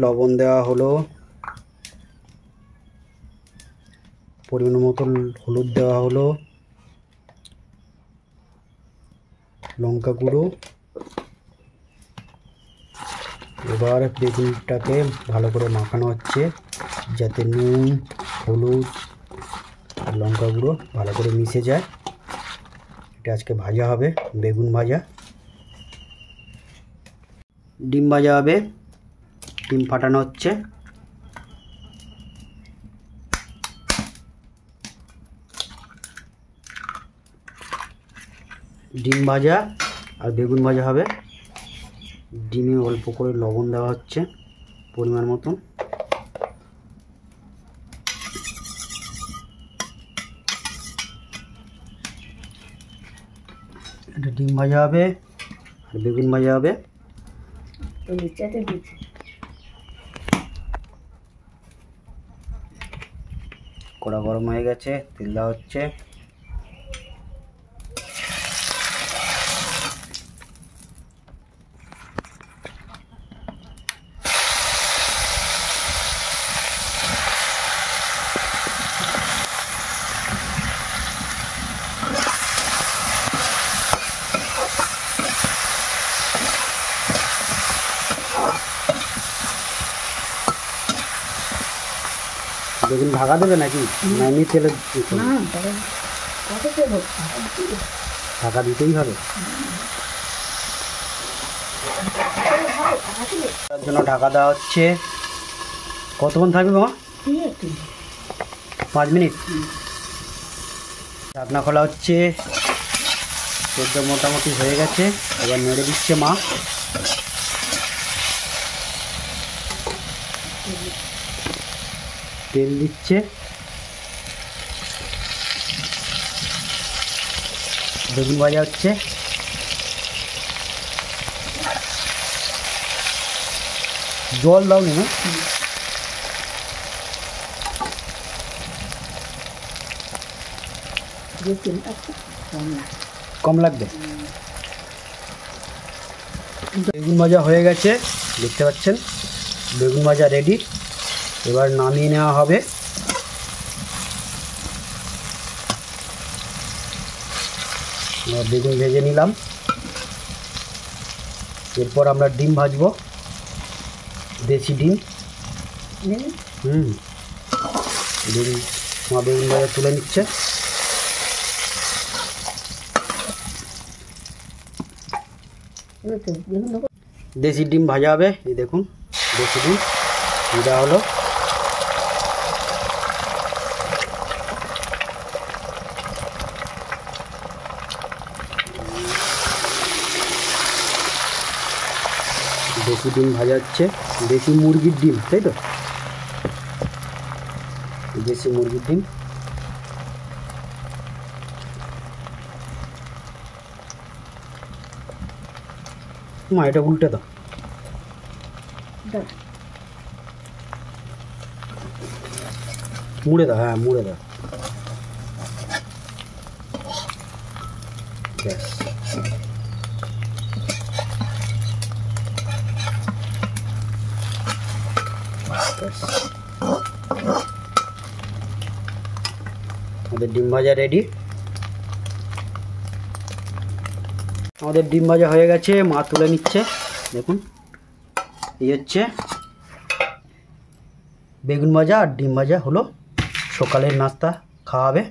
লবণ দেওয়া হলো, পরিমাণ মতো হলুদ দেওয়া হলো, লঙ্কা গুঁড়ো। এবার বেগুনটাকে ভালো করে মাখানো হচ্ছে যাতে নুন, হলুদ আর লঙ্কা গুঁড়ো ভালো করে মিশে যায়। এটা আজকে ভাজা হবে, বেগুন ভাজা। ডিম ভাজা হবে, ডিম ফাটানো হচ্ছে। ডিম ভাজা আর বেগুন ভাজা হবে। ডিমে অল্প করে লবণ দেওয়া হচ্ছে পরিমাণ মতন। এটা ডিম ভাজা হবে আর বেগুন ভাজা হবে। কড়া গরম হয়ে গেছে, তেল দেওয়া হচ্ছে। বেগুন ঢাকা দেবে নাকি না এমনি তেলে? ঢাকা দিতেই হবে। তার জন্য ঢাকা দেওয়া হচ্ছে। কতক্ষণ থাকবে মামা? 5 মিনিট। ঢাকনা খোলা হচ্ছে। সেদ্ধ মোটামুটি হয়ে গেছে, এবার নেড়ে দিচ্ছে মা। তেল দিচ্ছে, বেগুন ভাজা হচ্ছে। জল দাও না, কম লাগবে। বেগুন ভাজা হয়ে গেছে, দেখতে পাচ্ছেন বেগুন ভাজা রেডি। এবার নামিয়ে নেওয়া হবে। বেগুন ভেজে নিলাম। এরপর আমরা ডিম ভাজবো, দেশি ডিম। ডিম মা বেগুন ভাজা তুলে নিচ্ছে। দেশি ডিম ভাজা হবে, এই দেখুন দেশি ডিম এটা হলো। দেশি ডিম ভাজা হচ্ছে, দেশি মুরগির ডিম, তাই তো? দেশি মুরগির ডিম। মা এটা উল্টে দাও। মুড়ে দাও, হ্যাঁ মুড়ে দাও। ব্যাস। আমাদের ডিম ভাজা রেডি। আমাদের ডিম ভাজা হয়ে গেছে, মা তুলে নিচ্ছে। দেখুন এই হচ্ছে বেগুন ভাজা আর ডিম ভাজা হলো। সকালের নাস্তা খাওয়াবে।